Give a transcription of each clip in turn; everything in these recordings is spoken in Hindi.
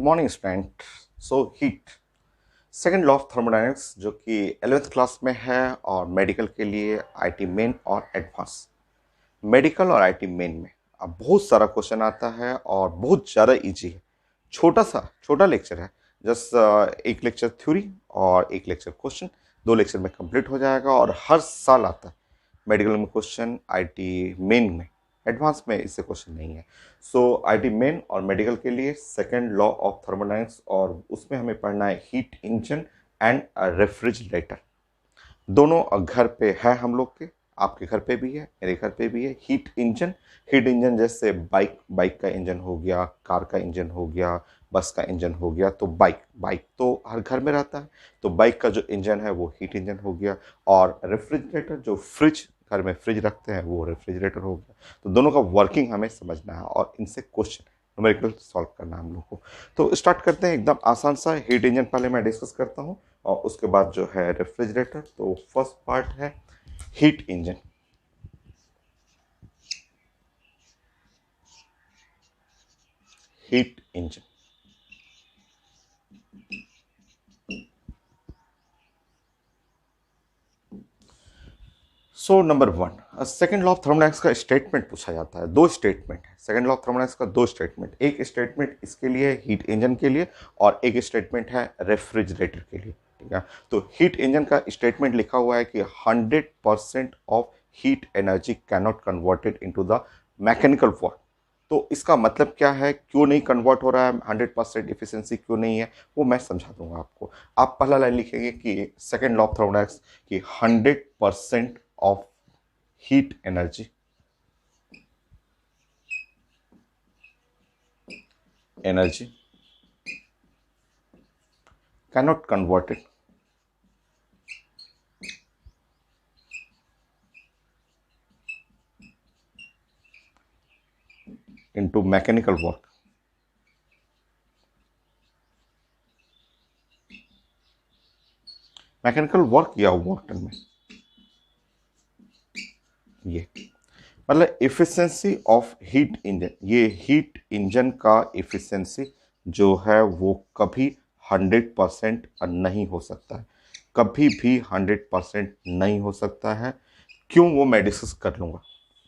Morning student. Heat second law of thermodynamics जो कि 11th क्लास में है और मेडिकल के लिए आईटी मेन और एडवांस। मेडिकल और आईटी मेन में अब बहुत सारा क्वेश्चन आता है और बहुत ज़्यादा इजी है। छोटा लेक्चर है, जस्ट एक लेक्चर थ्योरी और एक लेक्चर क्वेश्चन, 2 लेक्चर में कंप्लीट हो जाएगा और हर साल आता है मेडिकल में क्वेश्चन, आईटी मेन में। एडवांस में इससे क्वेश्चन नहीं है। आईटी मेन और मेडिकल के लिए सेकेंड लॉ ऑफ थर्मोडायनेमिक्स और उसमें हमें पढ़ना है हीट इंजन एंड रेफ्रिजरेटर। दोनों घर पे है हम लोग के, आपके घर पे भी है, मेरे घर पे भी है। हीट इंजन जैसे बाइक का इंजन हो गया, कार का इंजन हो गया, बस का इंजन हो गया। तो बाइक तो हर घर में रहता है, तो बाइक का जो इंजन है वो हीट इंजन हो गया। और रेफ्रिजरेटर जो घर में फ्रिज रखते हैं वो रेफ्रिजरेटर हो गया। तो दोनों का वर्किंग हमें समझना है और इनसे क्वेश्चन न्यूमेरिकल सॉल्व करना है हम लोग को। तो स्टार्ट करते हैं एकदम आसान सा। हीट इंजन पहले मैं डिस्कस करता हूँ और उसके बाद जो है रेफ्रिजरेटर। तो फर्स्ट पार्ट है heat engine. Heat engine number 1, second law of thermodynamics का स्टेटमेंट पूछा जाता है। 2 स्टेटमेंट है सेकेंड लॉ ऑफ थर्मोडायनेमिक्स का, 2 स्टेटमेंट। एक स्टेटमेंट इसके लिए, हीट इंजन के लिए, और एक स्टेटमेंट है रेफ्रिजरेटर के लिए। ठीक है, तो हीट इंजन का स्टेटमेंट लिखा हुआ है कि 100% of heat energy can not converted into the mechanical work. तो इसका मतलब क्या है, क्यों नहीं कन्वर्ट हो रहा है, 100% इफिशिएंसी क्यों नहीं है, वो मैं समझा दूंगा आपको। आप पहला लाइन लिखेंगे कि सेकेंड लॉ ऑफ थर्मोडायनेमिक्स कि 100% of heat energy cannot convert it into mechanical work. Mechanical work या वर्क टन में ये मतलब इफिशिएंसी ऑफ हीट इंजन, ये हीट इंजन का इफिशिएंसी जो है वो कभी 100% नहीं हो सकता है, कभी भी 100% नहीं हो सकता है। क्यों, वो मैं डिस्कस कर लूँगा,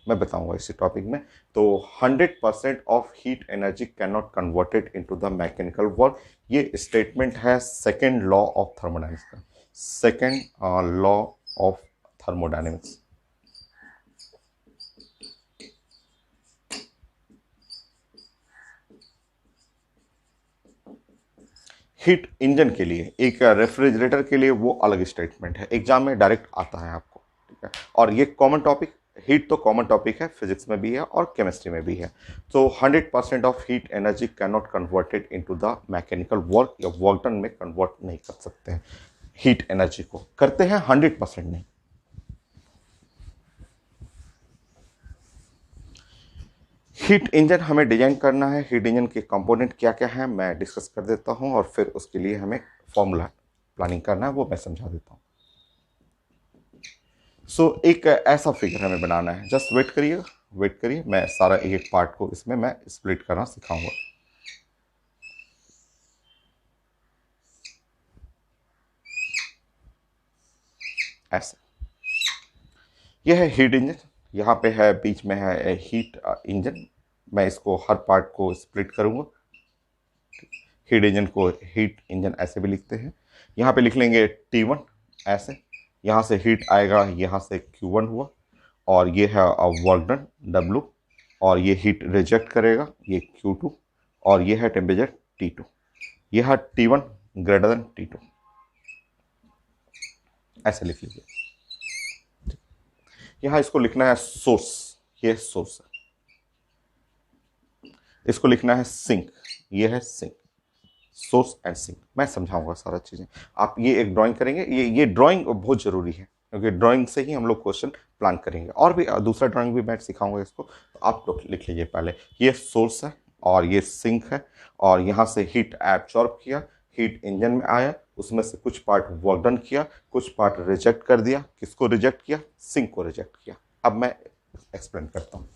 मैं बताऊंगा इसी टॉपिक में। तो 100% of heat energy can not converted into the mechanical work, ये स्टेटमेंट है सेकेंड लॉ ऑफ थर्मोडायनेमिक्स का। Second law of thermodynamics. Heat engine के लिए, एक रेफ्रिजरेटर के लिए वो अलग स्टेटमेंट है, एग्जाम में डायरेक्ट आता है आपको। ठीक है, और ये कॉमन टॉपिक, हीट तो कॉमन टॉपिक है, फिजिक्स में भी है और केमिस्ट्री में भी है। तो 100% of heat energy can not converted into the mechanical work या वर्क डन में कन्वर्ट नहीं कर सकते हैं। हीट एनर्जी को करते हैं, 100% नहीं। हीट इंजन हमें डिजाइन करना है, हीट इंजन के कंपोनेंट क्या क्या है मैं डिस्कस कर देता हूं और फिर उसके लिए हमें फॉर्मूला प्लानिंग करना है, वो मैं समझा देता हूं। एक ऐसा फिगर हमें बनाना है, जस्ट वेट करिएगा, वेट करिए, मैं सारा एक एक पार्ट को इसमें मैं स्प्लिट करना सिखाऊंगा। ऐसे यह है हीट इंजन, यहाँ पे है, बीच में है हीट इंजन। मैं इसको हर पार्ट को स्प्लिट करूंगा। हीट इंजन को हीट इंजन ऐसे भी लिखते हैं, यहाँ पे लिख लेंगे T1 ऐसे, यहाँ से हीट आएगा, यहाँ से Q1 हुआ, और ये है वर्क डन W, और ये हीट रिजेक्ट करेगा, ये Q2, और ये है टेम्परेचर T2। ये है T1 ग्रेटर देन T2, ऐसे लिख लीजिए। यहाँ इसको लिखना है सोर्स, ये सोर्स है। इसको लिखना है सिंक, ये है सिंक। सोर्स एंड सिंक मैं समझाऊंगा सारा चीजें। आप ये एक ड्राइंग करेंगे, ये ड्राइंग बहुत जरूरी है, क्योंकि ड्राइंग से ही हम लोग क्वेश्चन प्लान करेंगे। और भी दूसरा ड्राइंग भी मैं सिखाऊंगा इसको, तो आप लोग लिख लीजिए पहले। ये सोर्स है और ये सिंक है, और यहाँ से हीट एब्जॉर्ब किया, हीट इंजन में आया, उसमें से कुछ पार्ट वर्क डन किया, कुछ पार्ट रिजेक्ट कर दिया। किसको रिजेक्ट किया? सिंक को रिजेक्ट किया। अब मैं एक्सप्लेन करता हूँ।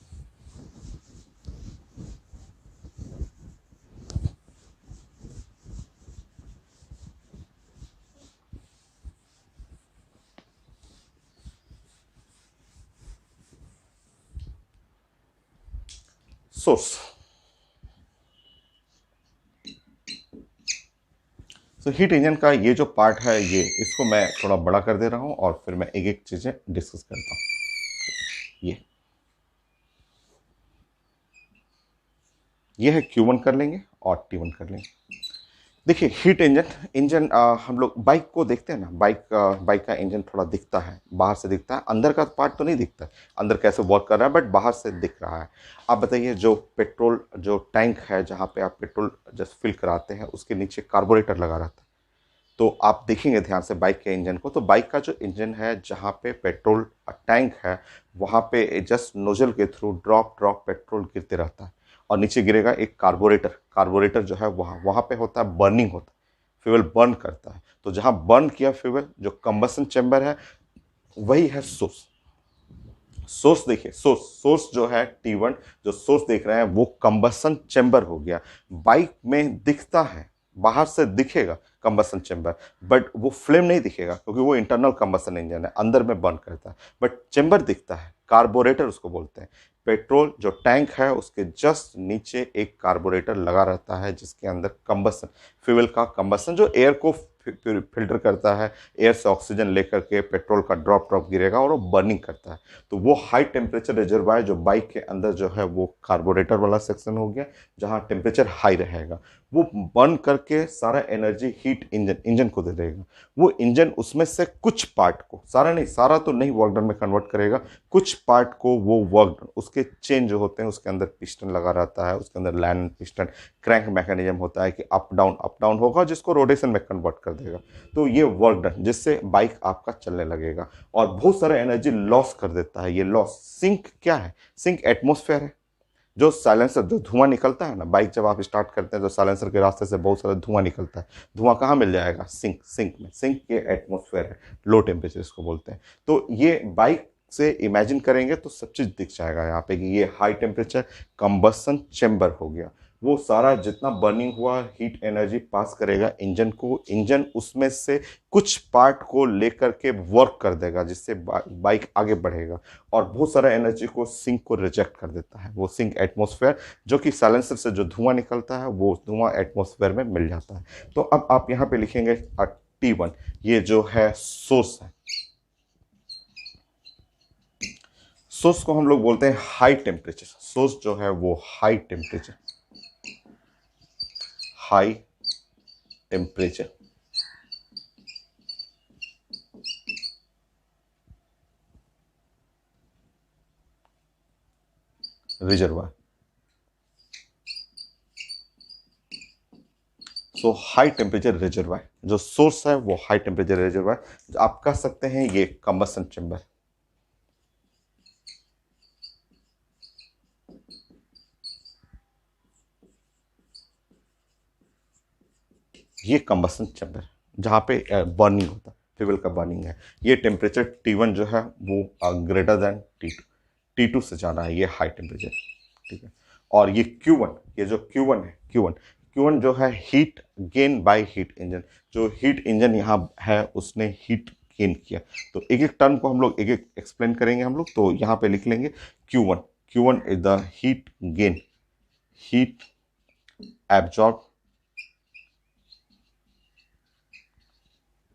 सोर्स। तो हीट इंजन का ये जो पार्ट है, ये इसको मैं थोड़ा बड़ा कर दे रहा हूँ और फिर मैं एक एक चीज़ें डिस्कस करता हूँ। ये है Q1 कर लेंगे और T1 कर लेंगे। देखिए हीट इंजन, हम लोग बाइक को देखते हैं ना, बाइक का इंजन थोड़ा दिखता है, बाहर से दिखता है, अंदर का पार्ट तो नहीं दिखता है, अंदर कैसे वर्क कर रहा है, बट बाहर से दिख रहा है। आप बताइए, जो पेट्रोल जो टैंक है जहाँ पे आप पेट्रोल जस्ट फिल कराते हैं, उसके नीचे कार्बोरेटर लगा रहता है। तो आप देखेंगे ध्यान से बाइक के इंजन को, तो बाइक का जो इंजन है जहाँ पे पेट्रोल टैंक है, वहाँ पे जस्ट नोजल के थ्रू ड्रॉप ड्रॉप पेट्रोल गिरते रहता है और नीचे गिरेगा एक कार्बोरेटर। कार्बोरेटर जो है वहाँ वहाँ पे होता है, बर्निंग होता है, फ्यूल बर्न करता है। तो जहाँ बर्न किया फ्यूल, जो कंबसन चैम्बर है, वही है सोर्स। सोर्स देखिए, सोर्स जो है T1, जो सोर्स देख रहे हैं वो कंबसन चैम्बर हो गया। बाइक में दिखता है, बाहर से दिखेगा कंबसन चैम्बर, बट वो फ्लेम नहीं दिखेगा क्योंकि वो इंटरनल कंबसन इंजन है, अंदर में बर्न करता है। बट चैम्बर दिखता है, कार्बोरेटर उसको बोलते हैं। पेट्रोल जो टैंक है उसके जस्ट नीचे एक कार्बोरेटर लगा रहता है, जिसके अंदर कंबसन, फ्यूल का कंबसन, जो एयर को फिल्टर करता है, एयर से ऑक्सीजन लेकर के पेट्रोल का ड्रॉप ड्रॉप गिरेगा और वो बर्निंग करता है। तो वो हाई टेम्परेचर रिजर्वायर जो बाइक के अंदर जो है वो कार्बोरेटर वाला सेक्शन हो गया, जहाँ टेम्परेचर हाई रहेगा। वो बर्न करके सारा एनर्जी हीट इंजन को दे देगा। वो इंजन उसमें से कुछ पार्ट को, सारा नहीं, सारा तो नहीं वर्क डन में कन्वर्ट करेगा, कुछ पार्ट को वो वर्क डन, उसके चेन जो होते हैं, उसके अंदर पिस्टन लगा रहता है, उसके अंदर लैंड पिस्टन, क्रैंक मैकेनिज्म होता है कि अप डाउन होगा, जिसको रोटेशन में कन्वर्ट कर देगा। तो ये वर्क डन, जिससे बाइक आपका चलने लगेगा और बहुत सारा एनर्जी लॉस कर देता है। ये लॉस, सिंक क्या है? सिंक एटमॉस्फेयर है। जो साइलेंसर, जो धुआं निकलता है ना, बाइक जब आप स्टार्ट करते हैं तो साइलेंसर के रास्ते से बहुत सारा धुआं निकलता है। धुआं कहाँ मिल जाएगा? सिंक में। सिंक ये एटमॉस्फेयर है, लो टेम्परेचर इसको बोलते हैं। तो ये बाइक से इमेजिन करेंगे तो सब चीज़ दिख जाएगा यहाँ पे कि ये हाई टेम्परेचर कंबसन चैम्बर हो गया। वो सारा जितना बर्निंग हुआ, हीट एनर्जी पास करेगा इंजन को, इंजन उसमें से कुछ पार्ट को लेकर के वर्क कर देगा, जिससे बाइक आगे बढ़ेगा। और बहुत सारा एनर्जी को सिंक को रिजेक्ट कर देता है। वो सिंक एटमॉस्फेयर, जो कि साइलेंसर से जो धुआं निकलता है, वो धुआं एटमॉस्फेयर में मिल जाता है। तो अब आप यहाँ पे लिखेंगे T1, ये जो है सोर्स है। सोर्स को हम लोग बोलते हैं हाई टेम्परेचर। सोर्स जो है वो high temperature, high temperature reservoir. So high temperature reservoir, जो सोर्स है वो हाई टेम्परेचर रिजर्वायर, आप कह सकते हैं ये कंबसन चैम्बर। ये कंबसन चैम्बर, जहाँ पे बर्निंग होता है, फ्यूल का बर्निंग है। ये टेम्परेचर T1 जो है वो ग्रेटर देन T2, T2 से ज़्यादा है, ये हाई टेम्परेचर। ठीक है। और ये Q1, ये जो Q1 है, Q1 जो है heat gain by heat engine. जो हीट इंजन यहाँ है उसने हीट गेन किया। तो एक एक टर्म को हम लोग एक एक एक्सप्लेन करेंगे हम लोग। तो यहाँ पे लिख लेंगे Q1 is the heat gain, heat absorb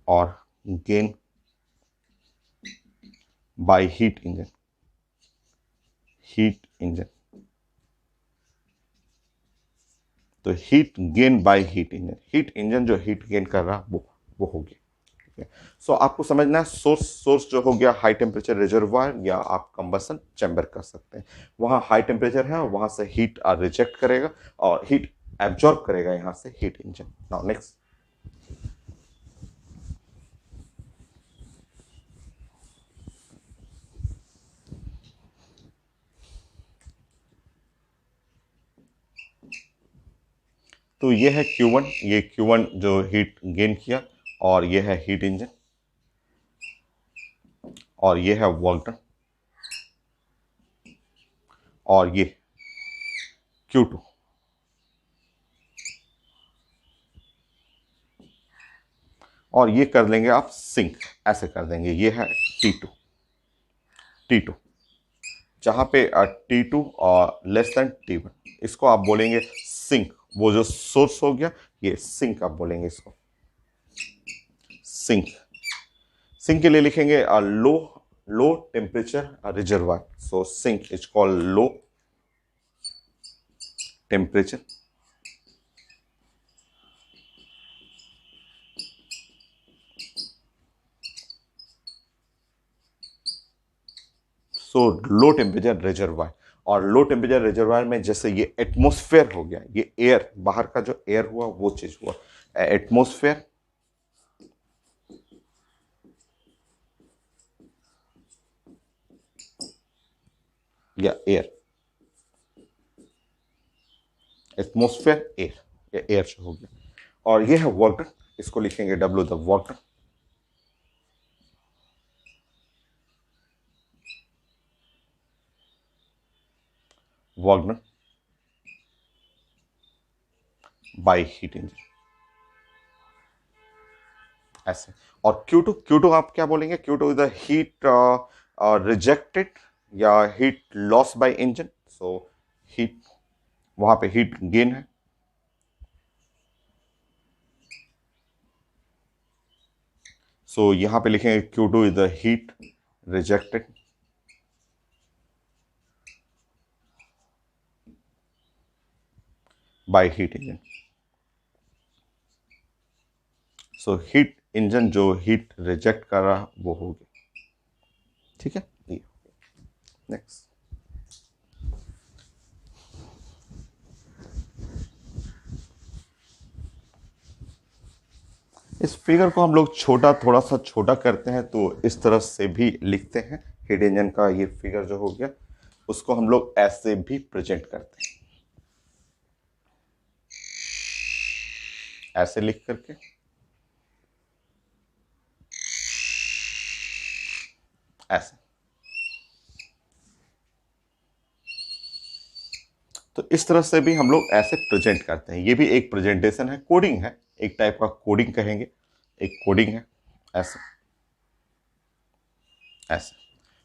और gain by heat engine, heat engine. तो heat gain by heat engine, heat engine जो हीट गेन कर रहा वो हो गया। ठीक है। सो आपको समझना है, सोर्स जो हो गया हाई टेम्परेचर रिजर्वायर, या आप कंबसन चैम्बर कर सकते हैं। वहां हाई टेम्परेचर है, वहां से हीट रिजेक्ट करेगा और हीट एब्जॉर्ब करेगा यहां से हीट इंजन। Now next. तो ये है Q1, ये Q1 जो हीट गेन किया, और ये है हीट इंजन, और ये है वर्क डन, और ये Q2। और ये कर लेंगे आप सिंक, ऐसे कर देंगे। ये है T2, T2। जहाँ पे T2 और लेस देन T1, इसको आप बोलेंगे सिंक। वो जो सोर्स हो गया ये सिंक आप बोलेंगे इसको, सिंक। सिंक के लिए लिखेंगे लो low temperature reservoir. So sink is called low temperature. So low temperature reservoir. और लो टेम्परेचर रिजर्वायर में जैसे ये एटमॉस्फेयर हो गया, ये एयर, बाहर का जो एयर हुआ वो चीज हुआ एटमॉस्फेयर या एयर, एटमॉस्फेयर एयर या एयर जो हो गया। और ये है वर्क डन, इसको लिखेंगे W the work done. Work done by heat engine, ऐसे। और Q2 आप क्या बोलेंगे? Q2 is the heat rejected या heat loss by engine. So heat, वहां पे हीट गेन है। सो यहां पे लिखेंगे Q2 is the heat rejected bye heat engine. So heat engine जो हीट रिजेक्ट कर रहा वो हो गया, ठीक है। नेक्स्ट, इस फिगर को हम लोग छोटा, थोड़ा सा छोटा करते हैं तो इस तरह से भी लिखते हैं। हीट इंजन का ये फिगर जो हो गया उसको हम लोग ऐसे भी प्रेजेंट करते हैं, ऐसे लिख करके, ऐसे। तो इस तरह से भी हम लोग ऐसे प्रेजेंट करते हैं। ये भी एक प्रेजेंटेशन है, कोडिंग है, एक टाइप का कोडिंग कहेंगे, एक कोडिंग है, ऐसे ऐसे।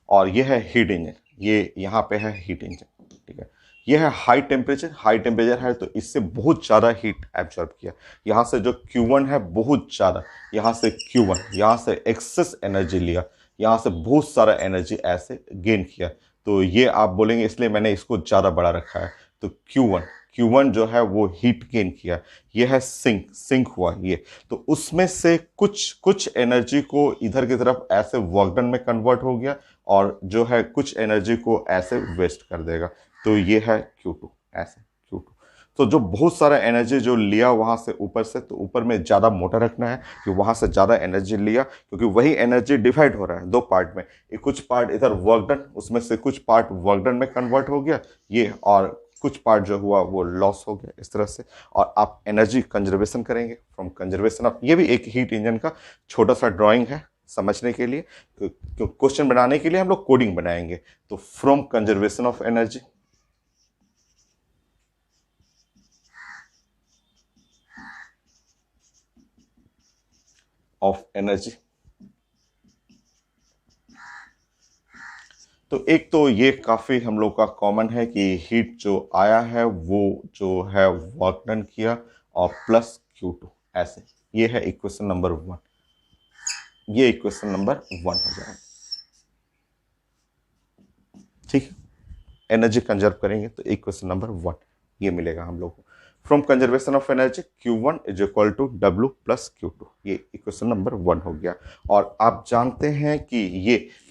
और ये है हीट इंजन, ये यहाँ पे है हीट इंजन, ठीक है। ये है हाई टेम्परेचर, हाई टेम्परेचर है तो इससे बहुत ज़्यादा हीट एब्जॉर्ब किया। यहाँ से जो Q1 है बहुत ज़्यादा, यहाँ से Q1, यहाँ से एक्सेस एनर्जी लिया, यहाँ से बहुत सारा एनर्जी ऐसे गेन किया। तो ये आप बोलेंगे, इसलिए मैंने इसको ज़्यादा बड़ा रखा है। तो Q1 जो है वो हीट गेन किया। ये है सिंक, सिंक हुआ ये। तो उसमें से कुछ कुछ एनर्जी को इधर की तरफ ऐसे वर्क डन में कन्वर्ट हो गया, और जो है कुछ एनर्जी को ऐसे वेस्ट कर देगा। तो ये है Q2, ऐसे Q2। तो जो बहुत सारा एनर्जी जो लिया वहां से ऊपर से, तो ऊपर में ज़्यादा मोटा रखना है कि वहां से ज़्यादा एनर्जी लिया, क्योंकि वही एनर्जी डिवाइड हो रहा है दो पार्ट में। एक कुछ पार्ट इधर वर्क डन, उसमें से कुछ पार्ट वर्क डन में कन्वर्ट हो गया ये, और कुछ पार्ट जो हुआ वो लॉस हो गया, इस तरह से। और आप एनर्जी कंजर्वेशन करेंगे फ्रॉम कंजर्वेशन ऑफ, ये भी एक हीट इंजन का छोटा सा ड्राइंग है समझने के लिए। क्वेश्चन बनाने के लिए हम लोग कोडिंग बनाएंगे। तो from conservation of energy, of energy. तो एक तो ये काफी हम लोग का कॉमन है कि हीट जो आया है वो जो है वर्क डन किया, और प्लस Q2, ऐसे। ये है इक्वेशन नंबर 1, ये इक्वेशन नंबर 1 हो जाएगा, ठीक है। एनर्जी कंजर्व करेंगे तो इक्वेशन नंबर 1 ये मिलेगा हम लोग को। From conservation of energy Q1 is equal to W plus Q2, ये इक्वेशन नंबर 1 हो गया। और आप जानते हैं कि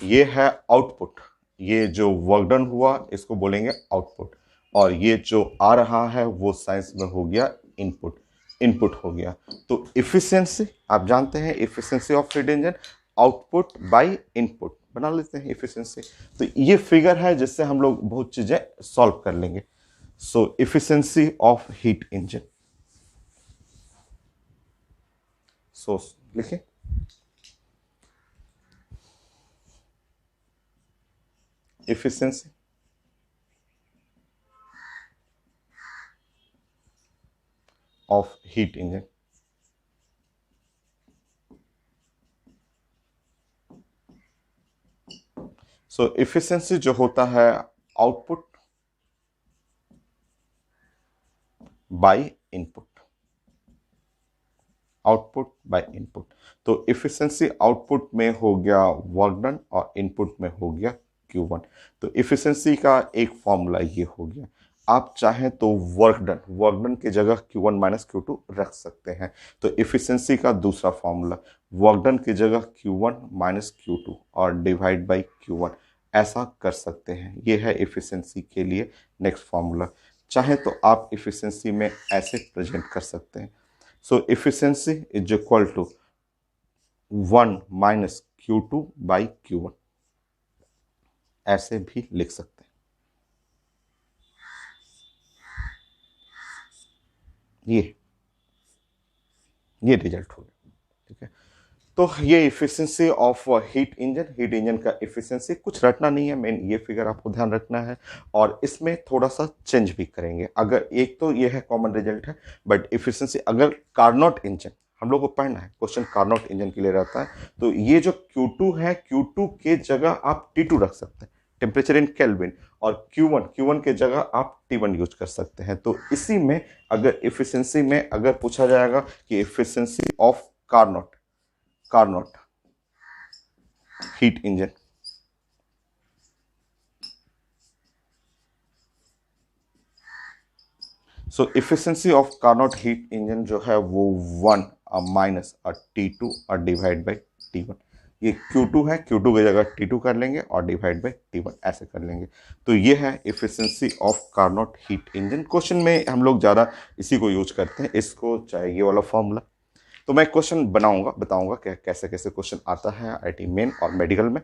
ये है आउटपुट, ये जो वर्क डन हुआ इसको बोलेंगे आउटपुट, और ये जो आ रहा है वो साइंस में हो गया इनपुट, इनपुट हो गया। तो इफिशियंसी आप जानते हैं, efficiency of heat engine output by input बना लेते हैं इफिशियंसी। तो ये फिगर है जिससे हम लोग बहुत चीजें सॉल्व कर लेंगे। सो इफिशियंसी ऑफ हीट इंजन, सो लिखिए efficiency of heat engine. So efficiency जो होता है output by input, output by input. तो इफिशिएंसी आउटपुट में हो गया वर्क डन और इनपुट में हो गया Q1। तो इफिशिएंसी का एक फॉर्मूला ये हो गया। आप चाहें तो वर्क डन की जगह Q1 माइनस Q2 रख सकते हैं। तो इफिशिएंसी का दूसरा फॉर्मूला वर्क डन की जगह Q1 माइनस Q2 और डिवाइड बाय Q1, ऐसा कर सकते हैं। ये है इफिशिएंसी के लिए नेक्स्ट फॉर्मूला। चाहे तो आप इफिशिएंसी में ऐसे प्रेजेंट कर सकते हैं। So efficiency is equal to 1 minus Q2 by Q1, ऐसे भी लिख सकते हैं। ये रिजल्ट हो गया। ठीक है, तो ये इफिशिएंसी ऑफ हीट इंजन का इफिशिएंसी कुछ रटना नहीं है, मेन ये फिगर आपको ध्यान रखना है। और इसमें थोड़ा सा चेंज भी करेंगे। अगर एक तो ये है कॉमन रिजल्ट है, बट इफिशिएंसी अगर कार्नोट इंजन हम लोग को पढ़ना है, क्वेश्चन कार्नोट इंजन के लिए रहता है, तो ये जो Q2 है, Q2 के जगह आप T2 रख सकते हैं, टेम्परेचर इन केल्विन, और Q1 के जगह आप T1 यूज कर सकते हैं। तो इसी में अगर इफिशिएंसी में अगर पूछा जाएगा कि efficiency of Carnot heat engine, so efficiency of Carnot heat engine जो है वो 1 माइनस T2 और डिवाइड बाय T1। ये Q2 है, Q2 की जगह T2 कर लेंगे और डिवाइड बाय T1 ऐसे कर लेंगे। तो ये है efficiency of Carnot heat engine. Question में हम लोग ज़्यादा इसी को यूज करते हैं, इसको चाहे ये वाला फॉर्मूला। तो मैं क्वेश्चन बताऊंगा कि कैसे कैसे क्वेश्चन आता है आईटी मेन और मेडिकल में।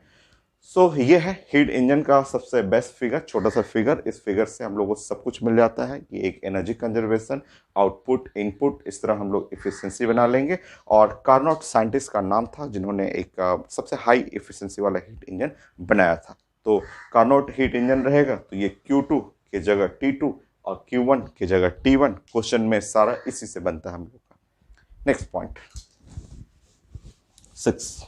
सो ये है हीट इंजन का सबसे बेस्ट फिगर, छोटा सा फिगर। इस फिगर से हम लोगों को सब कुछ मिल जाता है कि एक एनर्जी कंजर्वेशन, आउटपुट, इनपुट, इस तरह हम लोग इफिशिएंसी बना लेंगे। और कार्नोट साइंटिस्ट का नाम था जिन्होंने एक सबसे हाई इफिशिएंसी वाला हीट इंजन बनाया था। तो कार्नोट हीट इंजन रहेगा तो ये Q2 की जगह T2 और Q1 की जगह T1। क्वेश्चन में सारा इसी से बनता है हम लोग का। Next point 6।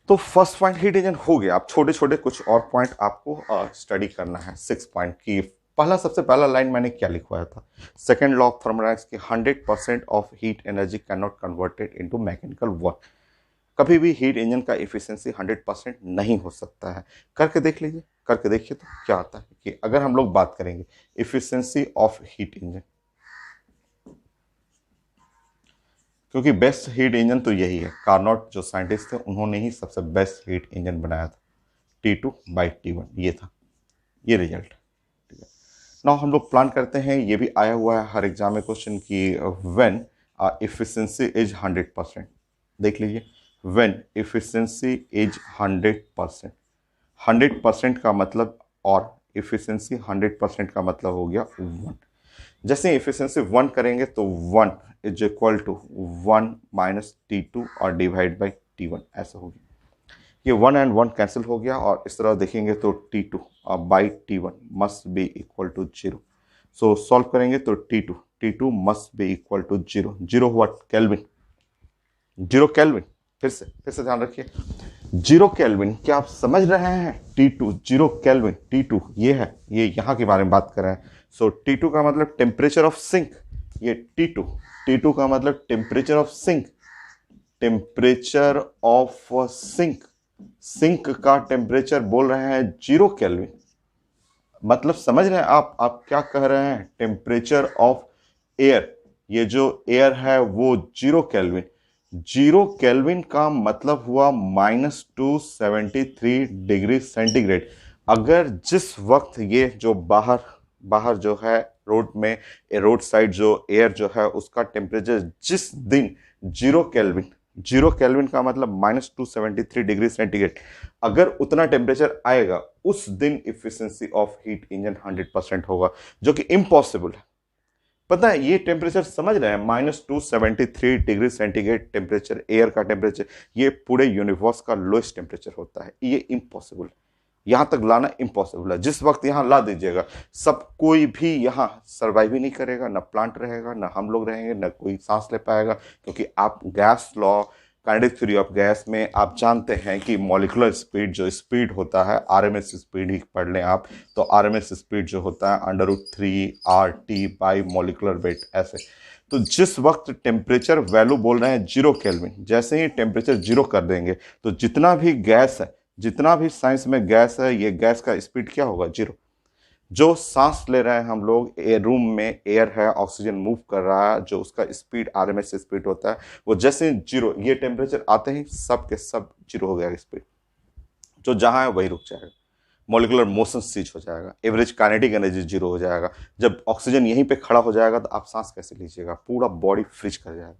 तो फर्स्ट पॉइंट हीट इंजन हो गया। अब छोटे छोटे कुछ और पॉइंट आपको स्टडी करना है। 6 पॉइंट की सबसे पहला लाइन मैंने क्या लिखवाया था, सेकेंड लॉ ऑफ थर्मोडायनामिक्स की 100% of heat energy can not converted into mechanical work. कभी भी हीट इंजन का इफिशिएंसी 100% नहीं हो सकता है। करके देख लीजिए, करके देखिए तो क्या आता है कि अगर हम लोग बात करेंगे इफिशिएंसी ऑफ हीट इंजन, क्योंकि बेस्ट हीट इंजन तो यही है, कार्नोट जो साइंटिस्ट थे उन्होंने ही सबसे बेस्ट हीट इंजन बनाया था, T2 बाई T1 ये था, ये रिजल्ट। ठीक है, नाउ हम लोग प्लान करते हैं, ये भी आया हुआ है हर एग्जाम में क्वेश्चन की, व्हेन इफिशिएंसी इज 100%। देख लीजिए, व्हेन इफिशिएंसी इज 100%, 100% का मतलब, और इफिशिएंसी 100% का मतलब हो गया 1। जैसे इफिशिएंसी 1 करेंगे तो 1 is equal to 1 minus T2 और डिवाइड बाई T1 ऐसा हो गया। ये 1 एंड 1 कैंसिल हो गया और इस तरह देखेंगे तो T2 by T1 must be equal to 0। So solve करेंगे तो T2 must be equal to 0। 0 हुआ केल्विन, 0 केल्विन। फिर से ध्यान रखिए, 0 केल्विन, क्या आप समझ रहे हैं? T2 0 केल्विन, T2 ये है, ये यहाँ के बारे में बात कर रहे हैं। सो T2 का मतलब टेम्परेचर ऑफ सिंक, ये T2 का मतलब temperature of sink, temperature of sink का टेम्परेचर बोल रहे हैं 0 केल्विन। मतलब समझ रहे हैं आप क्या कह रहे हैं? टेम्परेचर ऑफ एयर, ये जो एयर है वो 0 केल्विन, 0 केल्विन का मतलब हुआ -273 डिग्री सेंटीग्रेड। अगर जिस वक्त ये जो बाहर जो है रोड में, रोड साइड जो एयर जो है उसका टेम्परेचर जिस दिन 0 केल्विन का मतलब -273 डिग्री सेंटीग्रेड, अगर उतना टेम्परेचर आएगा उस दिन इफिशिएंसी ऑफ हीट इंजन 100% होगा, जो कि इम्पॉसिबल है। पता है ये टेम्परेचर समझ रहे हैं, -273 डिग्री सेंटीग्रेड टेम्परेचर, एयर का टेम्परेचर, ये पूरे यूनिवर्स का लोएस्ट टेम्परेचर होता है। ये इम्पॉसिबल है, यहां तक लाना इम्पॉसिबल है। जिस वक्त यहां ला दीजिएगा सब कोई भी यहां सर्वाइव ही नहीं करेगा, ना प्लांट रहेगा, ना हम लोग रहेंगे, ना कोई सांस ले पाएगा, क्योंकि आप gas law, kinetic theory of gas में आप जानते हैं कि मॉलिक्यूलर स्पीड, जो स्पीड होता है, आरएमएस स्पीड ही पढ़ लें आप, तो आरएमएस स्पीड जो होता है √3 RT/, मॉलिक्यूलर वेट ऐसे। तो जिस वक्त टेम्परेचर वैल्यू बोल रहे हैं 0 केल्विन, जैसे ही टेम्परेचर 0 कर देंगे तो जितना भी गैस है, जितना भी साइंस में गैस है, ये गैस का स्पीड क्या होगा? 0। जो सांस ले रहे हैं हम लोग, एयर रूम में एयर है, ऑक्सीजन मूव कर रहा है, जो उसका स्पीड आरएमएस स्पीड होता है, वो जैसे 0, ये टेम्परेचर आते ही सब के सब 0 हो गया स्पीड, जो जहां है वही रुक जाएगा, मॉलिक्यूलर मोशन सीज हो जाएगा, एवरेज काइनेटिक एनर्जी 0 हो जाएगा। जब ऑक्सीजन यहीं पे खड़ा हो जाएगा तो आप सांस कैसे लीजिएगा? पूरा बॉडी फ्रीज कर जाएगा,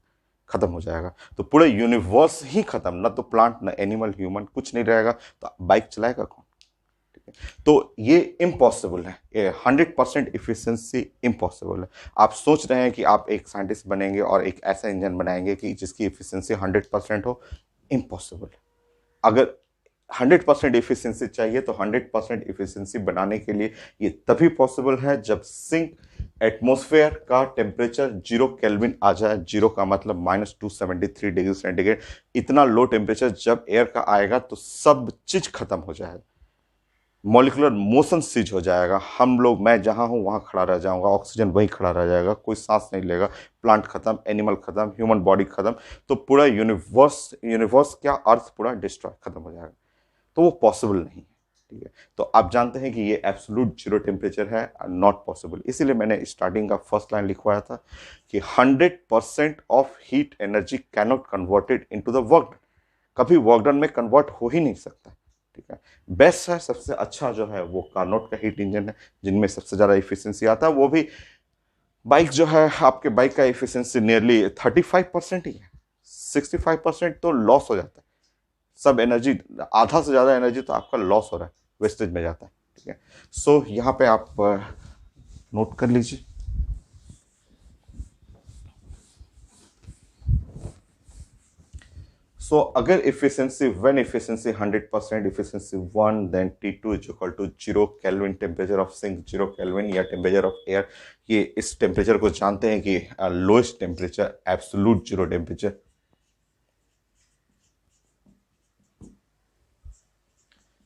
खत्म हो जाएगा। तो पूरा यूनिवर्स ही खत्म, ना तो प्लांट, ना एनिमल, ह्यूमन, कुछ नहीं रहेगा। तो बाइक चलाएगा कौन? तो ये इम्पॉसिबल है, ये 100% इफिशिएंसी इम्पॉसिबल है। आप सोच रहे हैं कि आप एक साइंटिस्ट बनेंगे और एक ऐसा इंजन बनाएंगे कि जिसकी इफिशिएंसी 100% हो, इम्पॉसिबल। अगर 100% इफिशिएंसी चाहिए तो 100% इफिशिएंसी बनाने के लिए ये तभी पॉसिबल है जब सिंक एटमॉस्फेयर का टेम्परेचर 0 केल्विन आ जाए। 0 का मतलब -273 डिग्री सेंटीग्रेड। इतना लो टेम्परेचर जब एयर का आएगा तो सब चीज खत्म हो जाएगा, मॉलिक्यूलर मोशन सीज हो जाएगा। हम लोग, मैं जहां हूं वहां खड़ा रह जाऊंगा, ऑक्सीजन वहीं खड़ा रह जाएगा, कोई सांस नहीं लेगा, प्लांट खत्म, एनिमल खत्म, ह्यूमन बॉडी खत्म। तो पूरा यूनिवर्स क्या, अर्थ पूरा डिस्ट्रॉय, खत्म हो जाएगा। तो वो पॉसिबल नहीं है, ठीक है। तो आप जानते हैं कि ये एब्सोल्यूट 0 टेम्परेचर है, नॉट पॉसिबल। इसीलिए मैंने स्टार्टिंग का फर्स्ट लाइन लिखवाया था कि 100% of heat energy can not converted into the work done. कभी वर्क डन में कन्वर्ट हो ही नहीं सकता, ठीक है। बेस्ट है, सबसे अच्छा जो है वो कार्नोट का हीट इंजन है, जिनमें सबसे ज़्यादा इफिशियंसी आता है। वो भी बाइक जो है, आपके बाइक का इफिशियंसी नियरली 35% ही है, 65% तो लॉस हो जाता है। सब एनर्जी, आधा से ज़्यादा एनर्जी तो आपका लॉस हो रहा है, वेस्टेज में जाता है, ठीक है। सो यहाँ पे आप नोट कर लीजिए। So अगर efficiency, when efficiency 100%, efficiency 1, then T2 is equal to 0 Kelvin, temperature of sink 0 Kelvin, या temperature of air, ये इस टेम्परेचर को जानते हैं कि lowest temperature, absolute 0 temperature,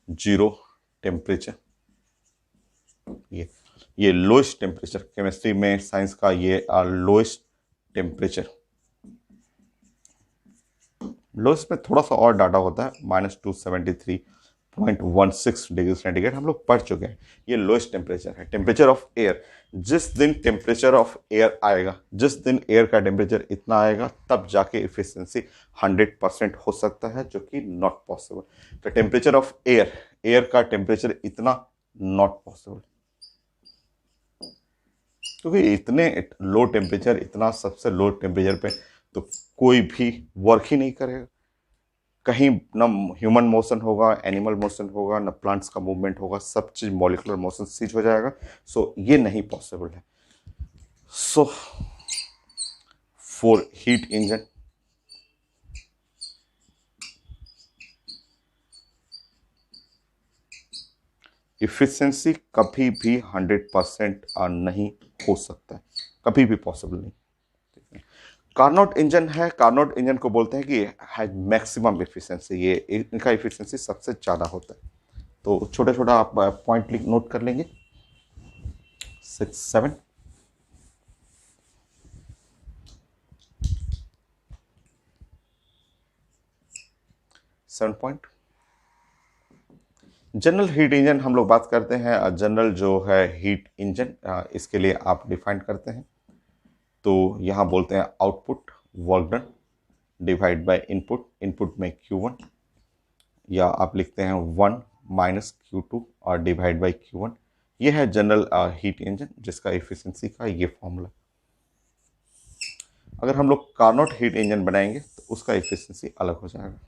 0 temperature, ये लोएस्ट टेम्परेचर, केमिस्ट्री में, साइंस का ये लोएस्ट टेम्परेचर। लोएस्ट में थोड़ा सा और डाटा होता है, -273.16 डिग्री सेंटीग्रेड, हम लोग पढ़ चुके हैं। ये लोएस्ट टेम्परेचर है, टेम्परेचर ऑफ एयर। जिस दिन टेम्परेचर ऑफ एयर आएगा, जिस दिन एयर का टेम्परेचर इतना आएगा, तब जाके इफिशियंसी 100% हो सकता है, जो कि नॉट पॉसिबल। तो टेम्परेचर ऑफ एयर, एयर का टेम्परेचर इतना नॉट पॉसिबल, क्योंकि इतने लो टेम्परेचर, इतना सबसे लो टेम्परेचर पे तो कोई भी वर्क ही नहीं करेगा। कहीं ना ह्यूमन मोशन होगा, एनिमल मोशन होगा, ना प्लांट्स का मूवमेंट होगा, सब चीज मॉलिक्यूलर मोशन सीज हो जाएगा। सो ये नहीं पॉसिबल है। So for heat engine, efficiency कभी भी 100% नहीं हो सकता है, कभी भी पॉसिबल नहीं। कार्नोट इंजन है, कार्नोट इंजन को बोलते हैं कि हैज मैक्सिमम इफिशियंसी, ये इनका इफिशियंसी सबसे ज़्यादा होता है। तो छोटा छोटा आप पॉइंट नोट कर लेंगे, 6, 7। पॉइंट। जनरल हीट इंजन हम लोग बात करते हैं। जनरल जो है हीट इंजन, इसके लिए आप डिफाइन करते हैं, तो यहाँ बोलते हैं output work done divide by input, input में Q1, या आप लिखते हैं 1 माइनस Q2 और डिवाइड बाय Q1। ये है जनरल हीट इंजन, जिसका इफिशियंसी का ये फॉर्मूला। अगर हम लोग कार्नोट हीट इंजन बनाएंगे तो उसका इफिशियंसी अलग हो जाएगा।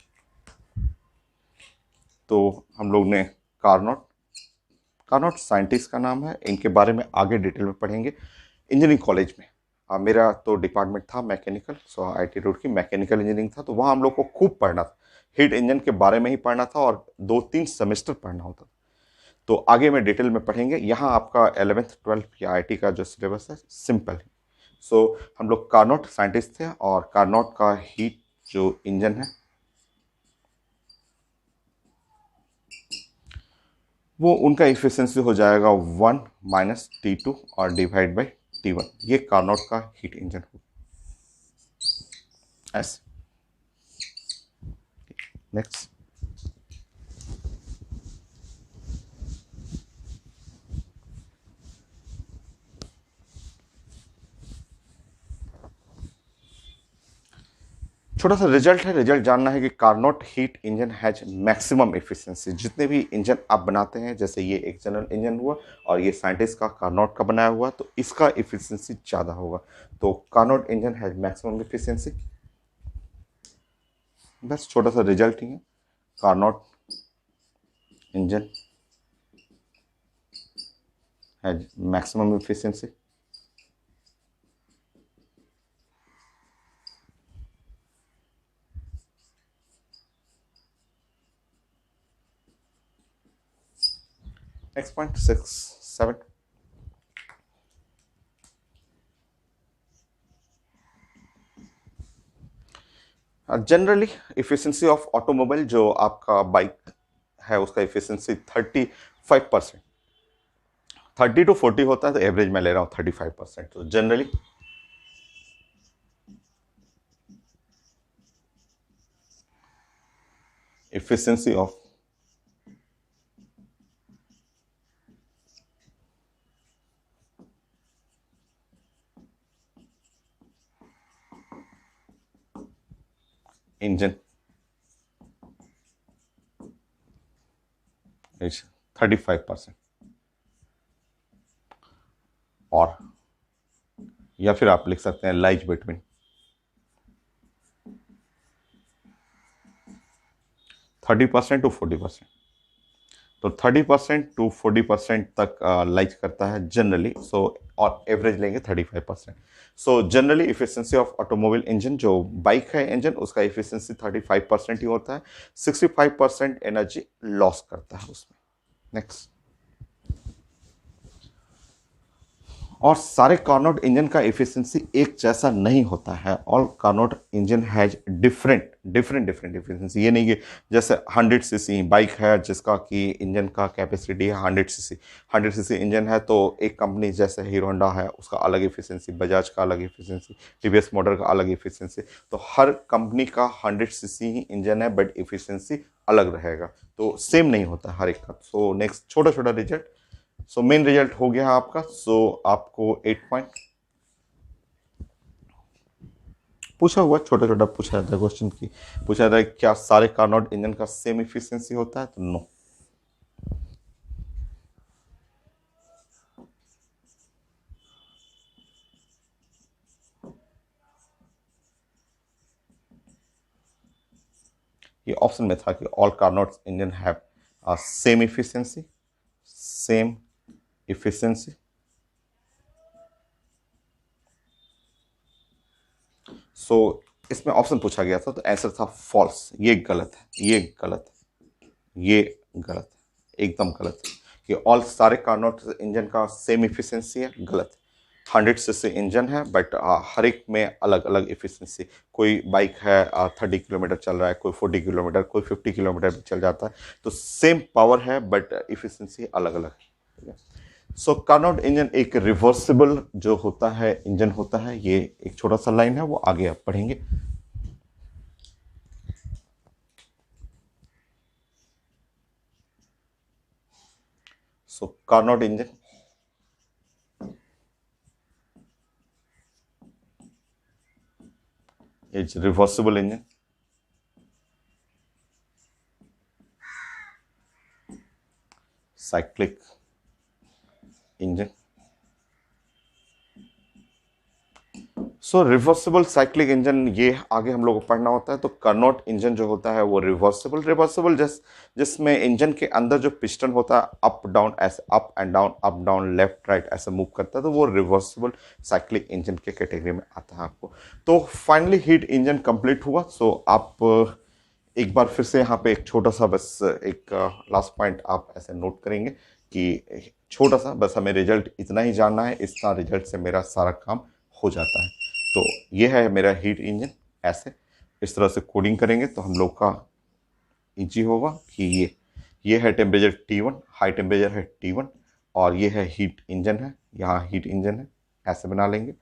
तो हम लोग ने कार्नोट साइंटिस्ट का नाम है, इनके बारे में आगे डिटेल में पढ़ेंगे इंजीनियरिंग कॉलेज में। मेरा तो डिपार्टमेंट था मैकेनिकल, सो IIT रोड की मैकेनिकल इंजीनियरिंग था, तो वहाँ हम लोग को खूब पढ़ना था, हीट इंजन के बारे में ही पढ़ना था, और 2-3 सेमेस्टर पढ़ना होता था। तो आगे में डिटेल में पढ़ेंगे। यहाँ आपका 11th 12th या IIT का जो सिलेबस है सिंपल है। सो हम लोग कार्नोट साइंटिस्ट थे, और कार्नोट का हीट जो इंजन है वो उनका इफिशियंसी हो जाएगा 1 माइनस T2 और डिवाइड बाई T1। ये कार्नोट का हीट इंजन हो। ऐसे नेक्स्ट, छोटा सा रिजल्ट है। रिजल्ट जानना है कि Carnot heat engine has maximum efficiency. जितने भी इंजन आप बनाते हैं, जैसे ये एक जनरल इंजन हुआ और ये साइंटिस्ट का कार्नोट का बनाया हुआ, तो इसका एफिशिएंसी ज़्यादा होगा। तो Carnot engine has maximum efficiency. बस छोटा सा रिजल्ट ही है, Carnot engine has maximum efficiency. Next point 6-7, generally efficiency of automobile, जो आपका बाइक है उसका इफिशियंसी 35%, 30 to 40 होता है, तो एवरेज मैं ले रहा हूँ 35%। तो generally efficiency of engine is 35%। और या फिर आप लिख सकते हैं लाइज बिटवीन 30% to 40%। तो 30% to 40% तक लाइज करता है जनरली। सो और एवरेज लेंगे 35%। So generally efficiency of automobile engine, जो बाइक है इंजन, उसका इफिशियंसी 35% ही होता है। 65% एनर्जी लॉस करता है उसमें। नेक्स्ट, और सारे कार्नोट इंजन का एफिशिएंसी एक जैसा नहीं होता है। All Carnot engine has different different different efficiency. ये नहीं कि जैसे 100 सीसी बाइक है जिसका कि इंजन का कैपेसिटी है 100 सीसी, 100 सीसी इंजन है, तो एक कंपनी जैसे हीरो होंडा है उसका अलग एफिशिएंसी, बजाज का अलग एफिशिएंसी, टीवीएस मोटर का अलग एफिशिएंसी। तो हर कंपनी का 100 सीसी ही इंजन है, बट एफिशिएंसी अलग रहेगा, तो सेम नहीं होता हर एक का। सो नेक्स्ट, छोटा छोटा रिजल्ट। सो मेन रिजल्ट हो गया आपका। सो आपको 8 पॉइंट पूछा हुआ, छोटा छोटा पूछा जाता है क्वेश्चन की। पूछा जाता है क्या सारे कार्नोट इंजन का सेम इफिशियंसी होता है, तो नो। ये ऑप्शन में था कि all Carnot engine have same efficiency, same efficiency. So इसमें ऑप्शन पूछा गया था, तो आंसर था फॉल्स। ये गलत है, ये गलत है, ये गलत है, एकदम गलत है कि ऑल सारे कार्नोट इंजन का सेम इफिशियंसी है। गलत है। 100 सीसी इंजन है, बट हर एक में अलग अलग इफिशियंसी। कोई बाइक है 30 किलोमीटर चल रहा है, कोई 40 किलोमीटर, कोई 50 किलोमीटर भी चल जाता है, तो सेम पावर है बट इफिशियंसी अलग अलग है। सो कार्नोट इंजन एक रिवर्सिबल जो होता है इंजन होता है। ये एक छोटा सा लाइन है, वो आगे आप पढ़ेंगे। So Carnot engine is reversible engine, cyclic engine. So reversible cyclic engine, ये आगे हम लोग को पढ़ना होता है। तो कार्नोट इंजन जो होता है वो रिवर्सिबल, रिवर्सिबल जिसमें इंजन के अंदर जो पिस्टन होता है अप डाउन, ऐसे अप डाउन लेफ्ट राइट ऐसे मूव करता है, तो वो रिवर्सिबल साइक्लिक इंजन के कैटेगरी में आता है आपको। तो फाइनली हीट इंजन कंप्लीट हुआ। सो आप एक बार फिर से यहाँ पे एक छोटा सा बस एक लास्ट पॉइंट आप ऐसे नोट करेंगे कि छोटा सा बस हमें रिजल्ट इतना ही जानना है, इतना रिजल्ट से मेरा सारा काम हो जाता है। तो ये है मेरा हीट इंजन। ऐसे इस तरह से कोडिंग करेंगे तो हम लोग का इजी होगा कि ये है टेम्परेचर T1, हाई टेम्परेचर है T1, और ये है हीट इंजन है, यहाँ हीट इंजन है, ऐसे बना लेंगे।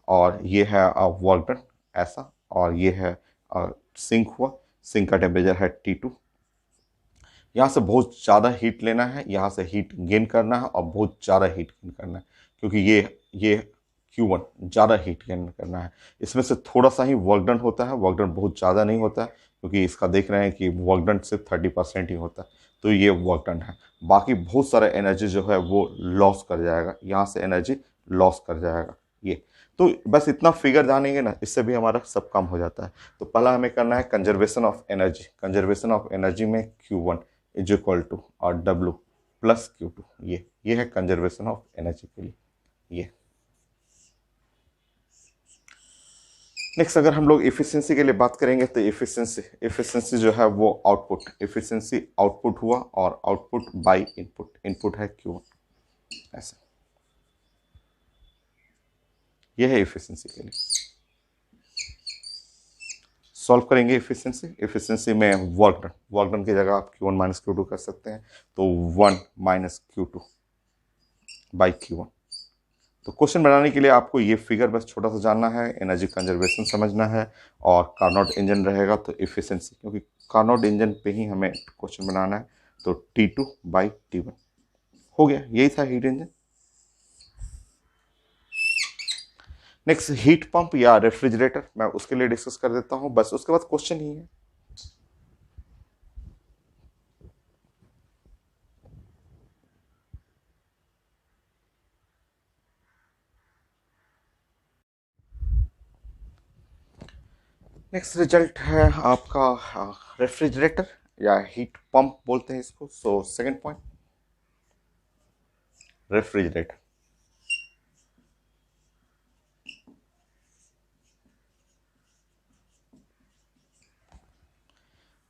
और ये है वर्क डन ऐसा, और ये है सिंक हुआ, सिंक का टेम्परेचर है T2। यहाँ से बहुत ज़्यादा हीट लेना है, यहाँ से हीट गेन करना है और बहुत ज़्यादा हीट गेन करना है, क्योंकि ये Q1 ज़्यादा हीट गेन करना है। इसमें से थोड़ा सा ही वर्क डन होता है, वर्क डन बहुत ज़्यादा नहीं होता है, क्योंकि इसका देख रहे हैं कि वर्क डन सिर्फ 30% ही होता है, तो ये वर्क डन है। बाकी बहुत सारा एनर्जी जो है वो लॉस कर जाएगा, यहाँ से एनर्जी लॉस कर जाएगा ये। तो बस इतना फिगर जानेंगे ना, इससे भी हमारा सब काम हो जाता है। तो पहला हमें करना है conservation of energy. Conservation of energy में Q1 इज इक्वल टू और W प्लस Q2, ये है कंजर्वेशन ऑफ एनर्जी के लिए ये। नेक्स्ट अगर हम लोग इफिशियंसी के लिए बात करेंगे तो इफिशियंसी जो है वो आउटपुट, इफिशियंसी आउटपुट हुआ, और आउटपुट बाय इनपुट, इनपुट है Q1 ऐसा। ये है इफिशियंसी के लिए। सॉल्व करेंगे इफिशियंसी, इफिशियंसी में वर्क डन, वर्क डन की जगह आप Q1 माइनस Q2 कर सकते हैं, तो 1 माइनस Q2 बाई Q1। तो क्वेश्चन बनाने के लिए आपको ये फिगर बस छोटा सा जानना है, एनर्जी कंजर्वेशन समझना है, और कार्नोट इंजन रहेगा तो इफिशियंसी, क्योंकि कार्नोट इंजन पे ही हमें क्वेश्चन बनाना है, तो T2 बाई T1 हो गया, यही था heat engine. Next heat pump या रेफ्रिजरेटर, मैं उसके लिए डिस्कस कर देता हूं, बस उसके बाद क्वेश्चन ही है। नेक्स्ट रिजल्ट है आपका रेफ्रिजरेटर या हीट पंप बोलते हैं इसको। So second point, refrigerator.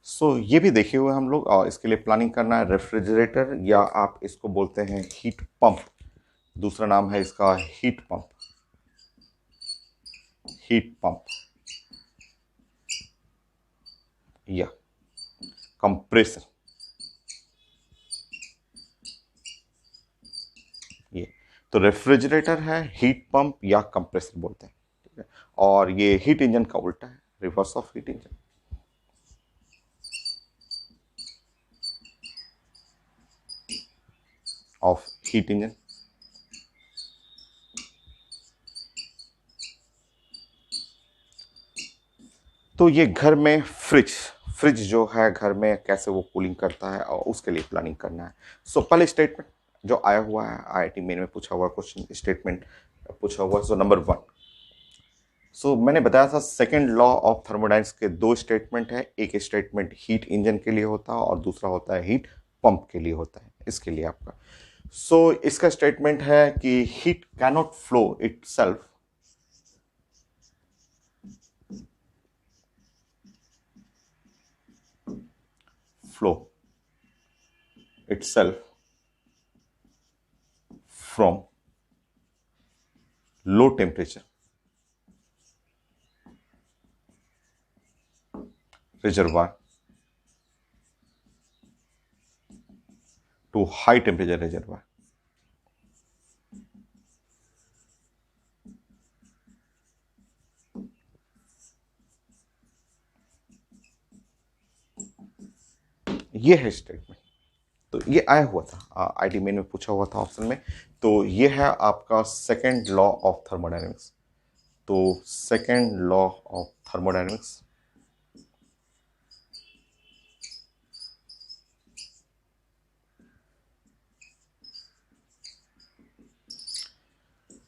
So ये भी देखे हुए हम लोग, और इसके लिए प्लानिंग करना है रेफ्रिजरेटर, या आप इसको बोलते हैं हीट पंप, दूसरा नाम है इसका हीट पंप, हीट पंप या कंप्रेसर। ये तो रेफ्रिजरेटर है, हीट पंप या कंप्रेसर बोलते हैं, ठीक है। और ये हीट इंजन का उल्टा है, reverse of heat engine. Of heat engine. तो ये घर में फ्रिज, फ्रिज जो है घर में कैसे वो कूलिंग करता है, और उसके लिए प्लानिंग करना है। सो पहले स्टेटमेंट जो आया हुआ है IIT मेन में पूछा हुआ क्वेश्चन, स्टेटमेंट पूछा हुआ। सो नंबर 1, सो मैंने बताया था सेकंड लॉ ऑफ थर्मोडाइनमिक्स के दो स्टेटमेंट है, एक स्टेटमेंट हीट इंजन के लिए होता है और दूसरा होता है हीट पंप के लिए होता है, इसके लिए आपका। सो इसका स्टेटमेंट है कि heat cannot flow itself, flow itself from low temperature reservoir to high temperature reservoir। ये है स्टेटमेंट। तो ये आया हुआ था IIT मेन में पूछा हुआ था ऑप्शन में। तो ये है आपका सेकंड लॉ ऑफ थर्मोडायनेमिक्स। तो सेकंड लॉ ऑफ थर्मोडायनेमिक्स,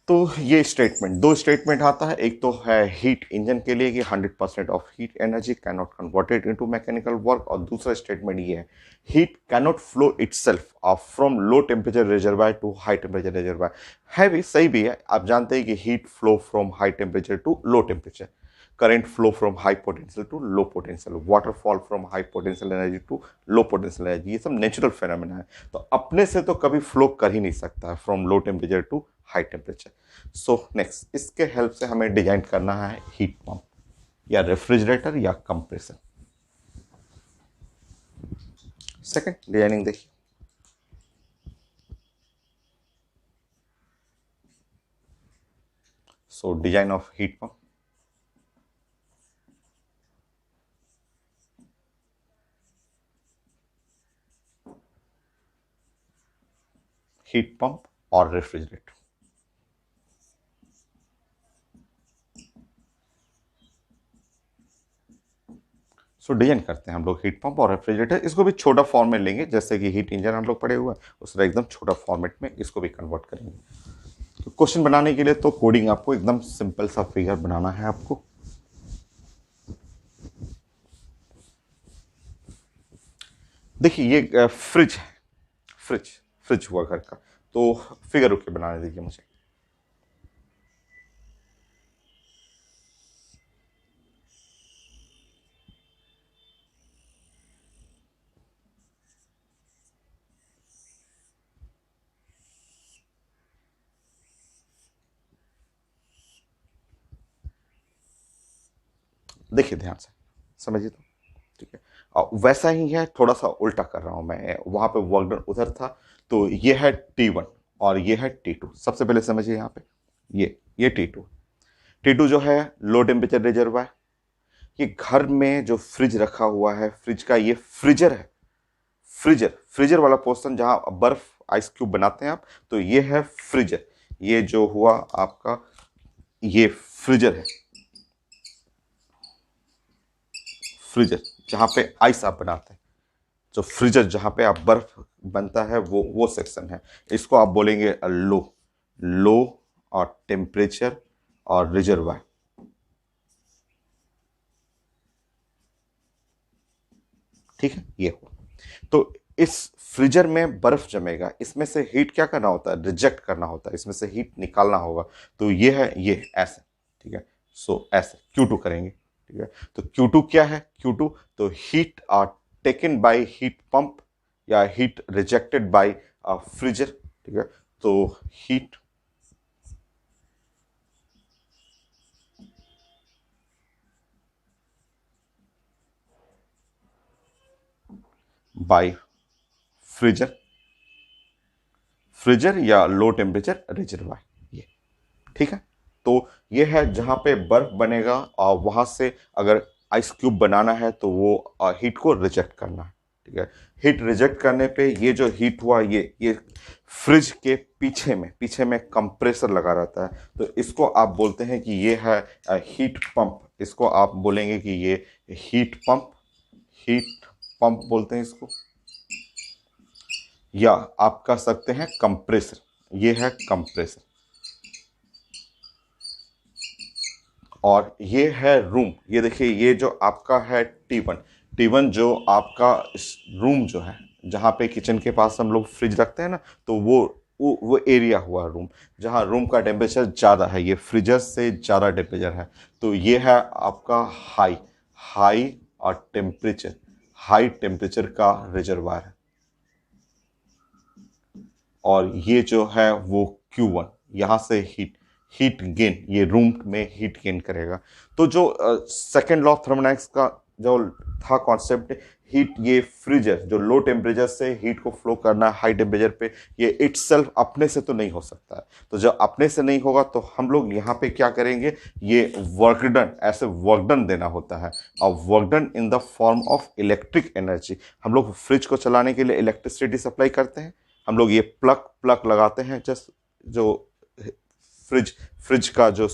तो ये स्टेटमेंट, दो स्टेटमेंट आता है, एक तो है हीट इंजन के लिए कि 100% of heat energy can not converted into mechanical work, और दूसरा स्टेटमेंट ये है heat can not flow itself from low temperature reservoir to high temperature reservoir. है भी सही भी है, आप जानते हैं कि heat flow from high temperature to low temperature, current flow from high potential to low potential, water fall from high potential energy to low potential energy, ये सब नेचुरल फेनोमेना है। तो अपने से तो कभी फ्लो कर ही नहीं सकता है from low temperature to high temperature. So next इसके हेल्प से हमें डिजाइन करना है हीट पंप या रेफ्रिजरेटर या कंप्रेसर। सेकंड डिजाइनिंग देखिए, so design of heat pump, heat pump और रेफ्रिजरेटर। सो डिजाइन करते हैं हम लोग हीट पंप और रेफ्रिजरेटर। इसको भी छोटा फॉर्म में लेंगे, जैसे कि हीट इंजन हम लोग पढ़े हुए हैं उस तरह एकदम छोटा फॉर्मेट में इसको भी कन्वर्ट करेंगे। तो क्वेश्चन बनाने के लिए तो कोडिंग आपको एकदम सिंपल सा फिगर बनाना है आपको। देखिए ये फ्रिज है, फ्रिज हुआ घर का, तो फिगर रुक के बनाने दीजिए मुझे। देखिए ध्यान से समझिए तो, ठीक है। और वैसा ही है, थोड़ा सा उल्टा कर रहा हूं मैं, वहां पे वर्क डन उधर था, तो ये है T1 और ये है T2। सबसे पहले समझिए यहाँ पे ये T2, T2 जो है लो टेम्परेचर रिजर्व है। ये घर में जो फ्रिज रखा हुआ है, फ्रिज का ये फ्रीजर है, फ्रीजर वाला पोर्शन जहां बर्फ आइस क्यूब बनाते हैं आप, तो ये है फ्रीजर। ये जो हुआ आपका ये फ्रीजर है, फ्रीजर जहां पे आइस आप बनाते हैं, जो फ्रीजर जहां पे आप बर्फ बनता है वो सेक्शन है। इसको आप बोलेंगे लो और टेम्परेचर और रिजर्वायर, ठीक है। ये हो तो इस फ्रीजर में बर्फ जमेगा, इसमें से हीट क्या करना होता है, रिजेक्ट करना होता है, इसमें से हीट निकालना होगा। तो ये है ये ऐसे, ठीक है। सो ऐसे Q2 करेंगे, ठीक है। तो Q2 क्या है, Q2 तो heat are taken by heat pump या हीट रिजेक्टेड बाय फ्रीजर, ठीक है। तो हीट बाय फ्रीजर, फ्रीजर या लो टेम्परेचर रिजर्वायर, ये ठीक है। तो ये है जहां पे बर्फ बनेगा और वहां से अगर आइस क्यूब बनाना है तो वो हीट को रिजेक्ट करना है, ठीक है। हीट रिजेक्ट करने पे ये जो हीट हुआ ये फ्रिज के पीछे में कंप्रेसर लगा रहता है, तो इसको आप बोलते हैं कि ये है हीट पंप। इसको आप बोलेंगे कि ये हीट पंप बोलते हैं इसको, या आप कह सकते हैं कंप्रेसर। ये है कंप्रेसर और ये है रूम। ये देखिए ये जो आपका है T1 जो आपका रूम जो है, जहाँ पे किचन के पास हम लोग फ्रिज रखते हैं ना, तो वो एरिया हुआ रूम, जहाँ रूम का टेम्परेचर ज़्यादा है, ये फ्रीजर से ज़्यादा टेम्परेचर है। तो ये है आपका हाई और टेम्परेचर, हाई टेम्परेचर का रिजर्वायर है। और ये जो है वो Q1, यहाँ से हीट गेन, ये रूम में हीट गेन करेगा। तो जो सेकेंड लॉ ऑफ थर्मोडायनेमिक्स का जो था कॉन्सेप्ट, हीट, ये फ्रीजर जो लो टेम्परेचर से हीट को फ्लो करना है हाई टेम्परेचर पे, ये इटसेल्फ अपने से तो नहीं हो सकता है। तो जब अपने से नहीं होगा तो हम लोग यहाँ पे क्या करेंगे, ये वर्क डन, ऐसे वर्क डन देना होता है। और work done in the form of electric energy. हम लोग फ्रिज को चलाने के लिए इलेक्ट्रिसिटी सप्लाई करते हैं, हम लोग ये प्लग लगाते हैं, जस्ट जो फ्रिज का जो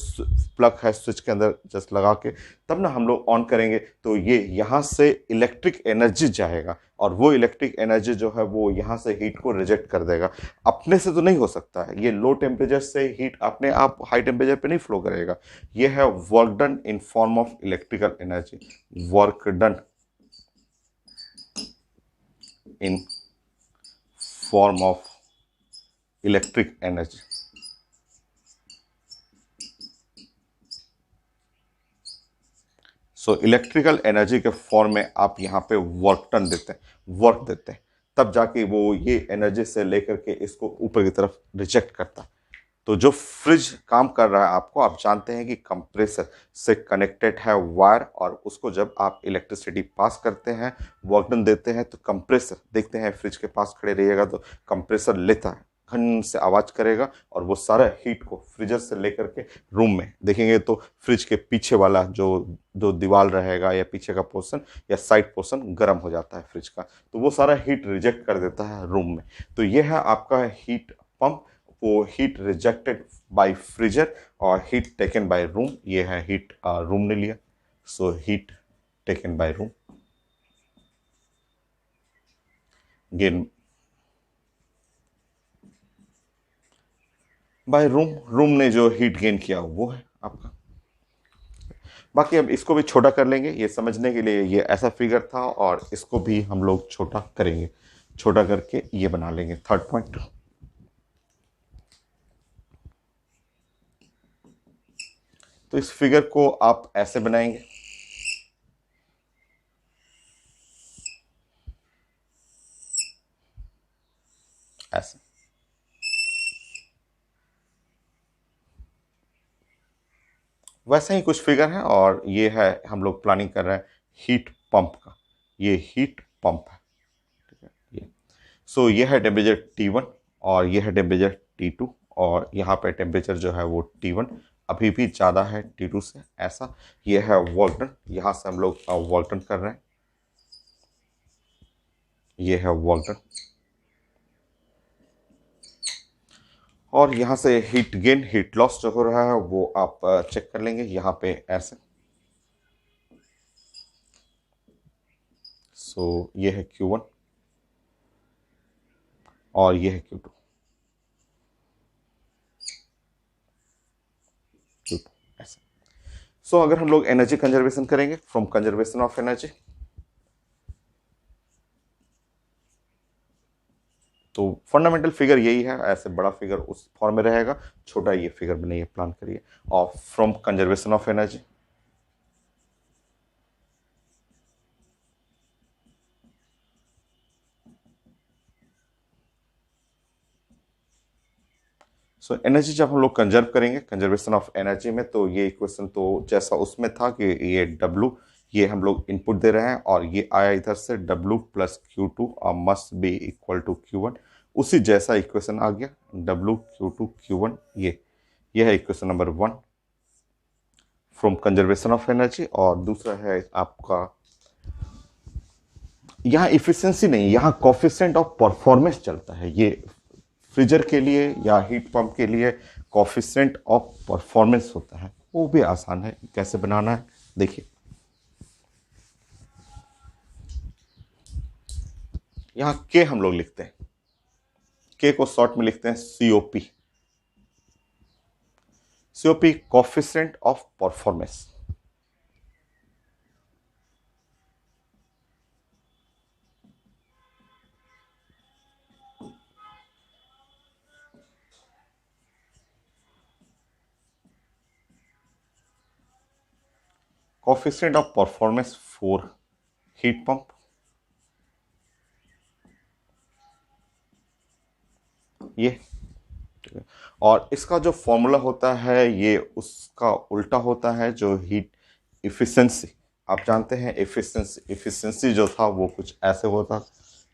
प्लग है स्विच के अंदर जस्ट लगा के, तब ना हम लोग ऑन करेंगे, तो ये यहाँ से इलेक्ट्रिक एनर्जी जाएगा और वो इलेक्ट्रिक एनर्जी जो है वो यहाँ से हीट को रिजेक्ट कर देगा। अपने से तो नहीं हो सकता है, ये लो टेम्परेचर से हीट अपने आप हाई टेम्परेचर पे नहीं फ्लो करेगा। ये है work done in form of electrical energy, work done in form of electric energy. So electrical energy के फॉर्म में आप यहाँ पे वर्क देते हैं, तब जाके वो ये एनर्जी से लेकर के इसको ऊपर की तरफ रिजेक्ट करता है। तो जो फ्रिज काम कर रहा है आपको, आप जानते हैं कि कंप्रेसर से कनेक्टेड है वायर, और उसको जब आप इलेक्ट्रिसिटी पास करते हैं, वर्क डन देते हैं, तो कंप्रेसर, देखते हैं फ्रिज के पास खड़े रहिएगा तो कंप्रेसर लेता है, घन से आवाज करेगा और वो सारा हीट को फ्रीजर से लेकर के रूम में देखेंगे तो फ्रिज के पीछे वाला जो जो दीवार रहेगा या पीछे का पोर्शन या साइड पोर्शन गर्म हो जाता है फ्रिज का, तो वो सारा हीट रिजेक्ट कर देता है रूम में। तो ये है आपका हीट पंप, वो हीट रिजेक्टेड बाय फ्रीजर और हीट टेकन बाय रूम, ये है हीट रूम ने लिया, so heat taken by room. Gain by room, room ने जो हीट गेन किया वो है आपका। बाकी अब इसको भी छोटा कर लेंगे, ये समझने के लिए ये ऐसा फिगर था, और इसको भी हम लोग छोटा करेंगे, छोटा करके ये बना लेंगे थर्ड पॉइंट। तो इस फिगर को आप ऐसे बनाएंगे, ऐसे। वैसे ही कुछ फिगर है, और ये है हम लोग प्लानिंग कर रहे हैं हीट पंप का, ये हीट पंप है, ठीक है ये। सो ये है टेम्परेचर T1 और ये है टेम्परेचर T2, और यहाँ पे टेम्परेचर जो है वो T1 अभी भी ज़्यादा है T2 से, ऐसा। ये है वॉल्टन, यहाँ से हम लोग वॉल्टन कर रहे हैं, ये है वॉल्टन। और यहाँ से हीट गेन, हीट लॉस जो हो रहा है वो आप चेक कर लेंगे यहाँ पे ऐसे। सो ये है Q1 और ये है Q2, ऐसे। सो अगर हम लोग एनर्जी कंजर्वेशन करेंगे, फ्रॉम कंजर्वेशन ऑफ एनर्जी, तो फंडामेंटल फिगर यही है, ऐसे बड़ा फिगर उस फॉर्म में रहेगा, छोटा ये फिगर बनाइए, प्लान करिए। और from conservation of energy, so energy जब हम लोग कंजर्व करेंगे कंजर्वेशन ऑफ एनर्जी में, तो ये इक्वेशन तो जैसा उसमें था कि ये W, ये हम लोग इनपुट दे रहे हैं, और ये आया इधर से W प्लस Q2 और must be equal to Q1, उसी जैसा इक्वेशन आ गया W Q2 Q1, ये है equation number 1 from conservation of energy. और दूसरा है आपका, यहाँ इफिशिएंसी नहीं, यहाँ कोफिशिएंट ऑफ परफॉर्मेंस चलता है, ये फ्रीजर के लिए या हीट पंप के लिए कोफिशिएंट ऑफ परफॉर्मेंस होता है, वो भी आसान है, कैसे बनाना है देखिए। यहाँ के हम लोग लिखते हैं, के को शॉर्ट में लिखते हैं COP, COP coefficient of performance. Coefficient of performance for heat pump, ये, ठीक है। और इसका जो फॉर्मूला होता है ये उसका उल्टा होता है, जो हीट इफिशिएंसी, आप जानते हैं इफिशिएंसी जो था वो कुछ ऐसे होता,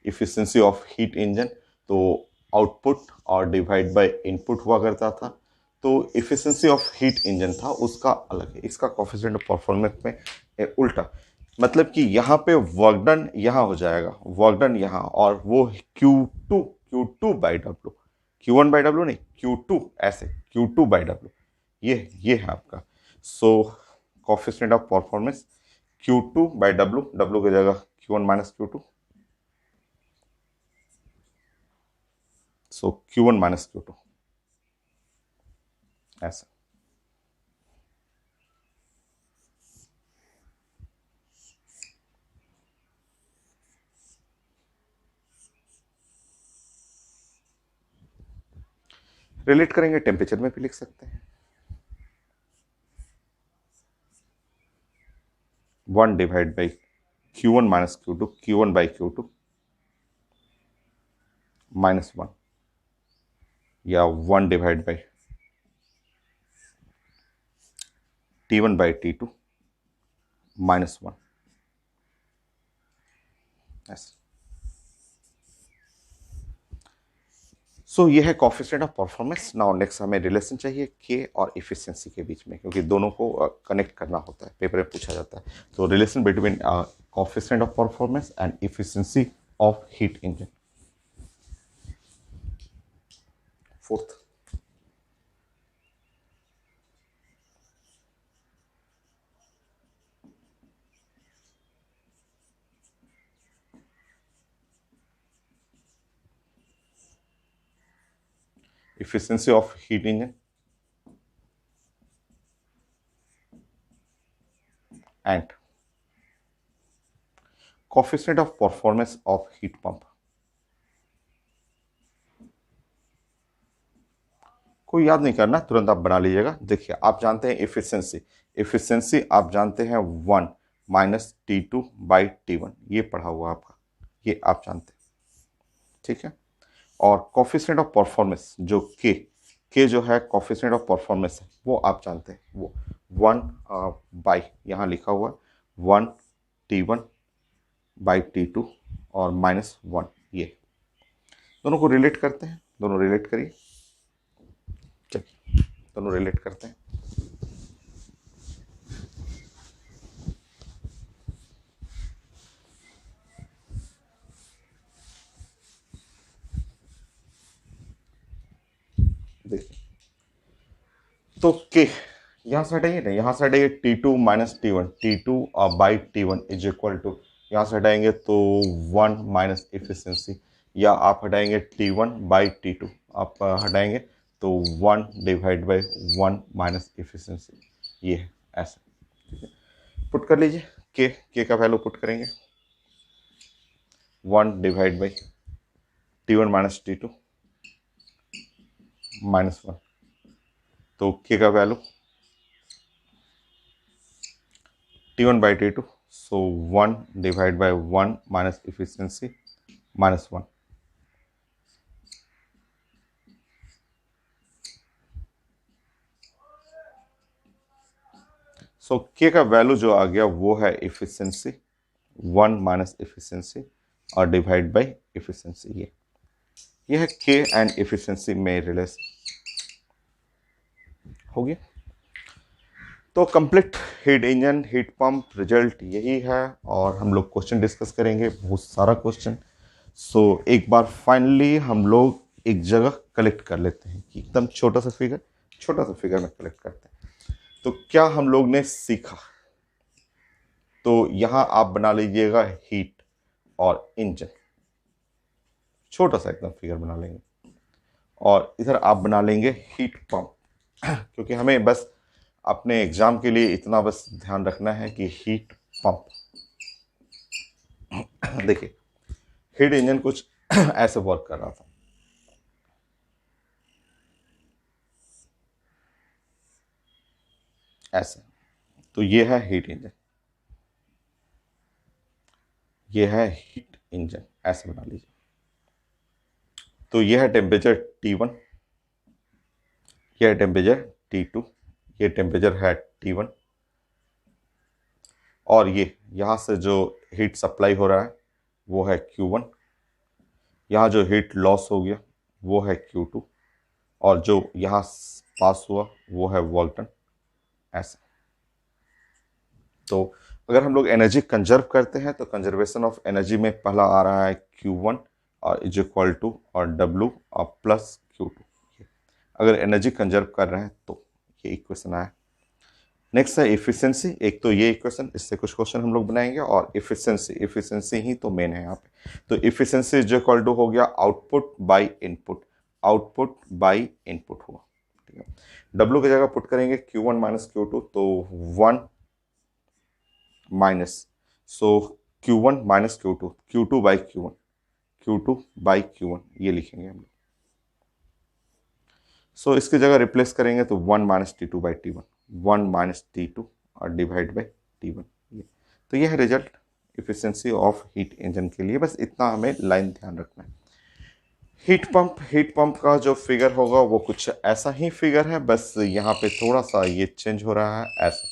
इफिशिएंसी ऑफ हीट इंजन, तो आउटपुट और डिवाइड बाय इनपुट हुआ करता था, तो इफिशिएंसी ऑफ हीट इंजन था उसका अलग है, इसका कोफिशिएंट ऑफ परफॉर्मेंस में उल्टा, मतलब कि यहाँ पे वर्क डन यहाँ हो जाएगा, वर्क डन यहाँ, और वो Q2 by W, Q1 by W नहीं, Q2 ऐसे, Q2 बाई W, ये है आपका। So coefficient of performance Q2 by W की जगह Q1 माइनस Q2, सो Q1 माइनस Q2, ऐसा। रिलेट करेंगे टेम्परेचर में भी लिख सकते हैं, 1 divide by Q1 minus Q2, Q1 by Q2 minus 1, या 1 divide by T1 by T2 minus 1 ऐसे। सो ये है coefficient of performance. Now next हमें रिलेशन चाहिए के और इफिशिएंसी के बीच में, क्योंकि दोनों को कनेक्ट करना होता है, पेपर में पूछा जाता है। तो relation between coefficient of performance and efficiency of heat engine. Fourth, efficiency of heat engine and coefficient of performance of heat pump। कोई याद नहीं करना, तुरंत आप बना लीजिएगा। देखिए, आप जानते हैं इफिशियंसी, इफिशियंसी आप जानते हैं 1 माइनस T2 बाई T1, ये पढ़ा हुआ आपका, ये आप जानते हैं, ठीक है। और कोफिशिएंट ऑफ परफॉर्मेंस जो के जो है कोफिशिएंट ऑफ परफॉर्मेंस है, वो आप जानते हैं, वो 1 बाई यहाँ लिखा हुआ 1 T1 बाई T2 और माइनस 1, ये दोनों को रिलेट करते हैं। दोनों रिलेट करिए, चलिए दोनों रिलेट करते हैं। देखिए, तो के यहाँ से हटाइए ना, यहाँ से हटाइए T2 minus T1, T2 by T1 is equal to, यहाँ से हटाएंगे तो 1 माइनस इफिशियंसी, या आप हटाएंगे T1 बाई T2, आप हटाएंगे तो 1 डिवाइड बाई 1 माइनस इफिशियंसी, ये है ऐसे, ठीक है। पुट कर लीजिए, के का वैल्यू पुट करेंगे 1 divide by T1 minus T2 minus 1, तो के का value T1 by T2, so 1 divided by 1 minus efficiency minus 1। सो के का वैल्यू जो आ गया वो है इफिशियंसी 1 माइनस इफिशियंसी और डिवाइड बाई इफिशियंसी, ये है के एंड इफिशियंसी में रिलेशन हो गया। तो complete heat engine heat pump result यही है, और हम लोग क्वेश्चन डिस्कस करेंगे, बहुत सारा क्वेश्चन। सो एक बार फाइनली हम लोग एक जगह कलेक्ट कर लेते हैं कि एकदम छोटा सा फिगर में कलेक्ट करते हैं। तो क्या हम लोग ने सीखा, तो यहाँ आप बना लीजिएगा हीट और इंजन, छोटा सा एकदम फिगर बना लेंगे, और इधर आप बना लेंगे हीट पंप, क्योंकि हमें बस अपने एग्जाम के लिए इतना बस ध्यान रखना है कि हीट पंप। देखिए, हीट इंजन कुछ ऐसे वर्क कर रहा था, ऐसे, तो ये है हीट इंजन, ये है हीट इंजन, ऐसे बना लीजिए। तो ये है टेम्परेचर T1, ये है टेम्परेचर T2, ये टेम्परेचर है T1, और ये यहाँ से जो हीट सप्लाई हो रहा है वो है Q1, यहाँ जो हीट लॉस हो गया वो है Q2, और जो यहाँ पास हुआ वो है वोल्टन, ऐसा। तो अगर हम लोग एनर्जी कंजर्व करते हैं तो कंजर्वेशन ऑफ एनर्जी में पहला आ रहा है Q1 और इज इक्वल टू और W और प्लस Q2। अगर एनर्जी कंजर्व कर रहे हैं तो ये इक्वेशन आया। नेक्स्ट है इफिशियंसी, एक तो ये इक्वेशन, इससे कुछ क्वेश्चन हम लोग बनाएंगे, और इफिशियंसी ही तो मेन है यहाँ पे। तो इफिशियंसी इज इक्वल टू हो गया output by input, output by input हुआ, ठीक है। W की जगह पुट करेंगे Q1 माइनस Q2, तो 1 minus, so Q1 minus Q2, Q2 by Q1, Q2 by Q1 ये लिखेंगे हम लोग। सो इसकी जगह रिप्लेस करेंगे तो 1 minus T2 by T1, 1 minus T2 और डिवाइड बाई T1, ये। तो ये है result efficiency of heat engine के लिए, बस इतना हमें लाइन ध्यान रखना है। हीट पंप का जो फिगर होगा वो कुछ ऐसा ही फिगर है, बस यहाँ पे थोड़ा सा ये चेंज हो रहा है, ऐसा।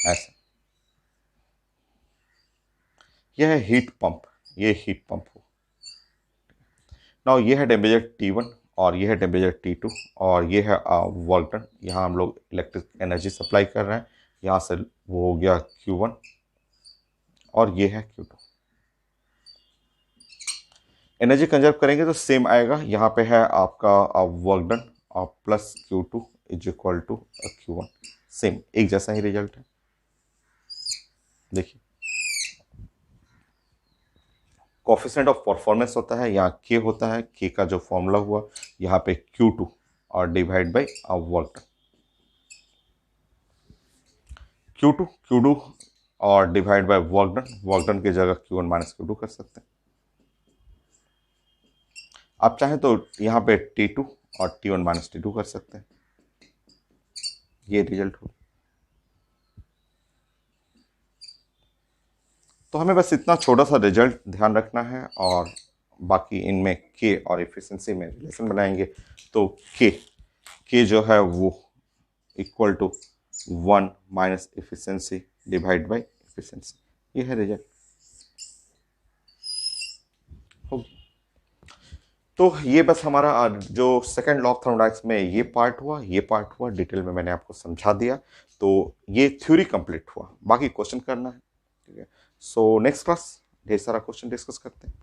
ऐसे। यह है हीट पंप, ये हीट पंप हो। नाउ ये है टेम्परेचर T1 और ये है टेम्परेचर T2 और ये है वर्क डन। यहाँ हम लोग इलेक्ट्रिक एनर्जी सप्लाई कर रहे हैं, यहाँ से वो हो गया Q1 और ये है Q2। एनर्जी कंजर्व करेंगे तो सेम आएगा, यहाँ पे है आपका वर्क डन और plus Q2 is equal to Q1, same एक जैसा ही रिजल्ट है। देखिए कोफिशिएंट ऑफ परफॉर्मेंस होता है, यहाँ K होता है, K का जो फॉर्मूला हुआ यहाँ पे Q2 और divide by work done. Q2 और डिवाइड बाय वर्क डन की जगह Q1 माइनस Q2 कर सकते हैं। आप चाहें तो यहाँ पे T2 और T1 माइनस T2 कर सकते हैं, ये रिजल्ट हो। तो हमें बस इतना छोटा सा रिजल्ट ध्यान रखना है और बाकी इनमें K और एफिशिएंसी में रिलेशन बनाएंगे। तो K जो है वो equal to 1 minus efficiency divide by efficiency, ये है रिजल्ट। तो ये बस हमारा जो सेकंड लॉ ऑफ थर्मोडायनेमिक्स में ये पार्ट हुआ डिटेल में मैंने आपको समझा दिया। तो ये थ्योरी कंप्लीट हुआ, बाकी क्वेश्चन करना है, ठीक है। सो नेक्स्ट क्लास ढेर सारा क्वेश्चन डिस्कस करते हैं।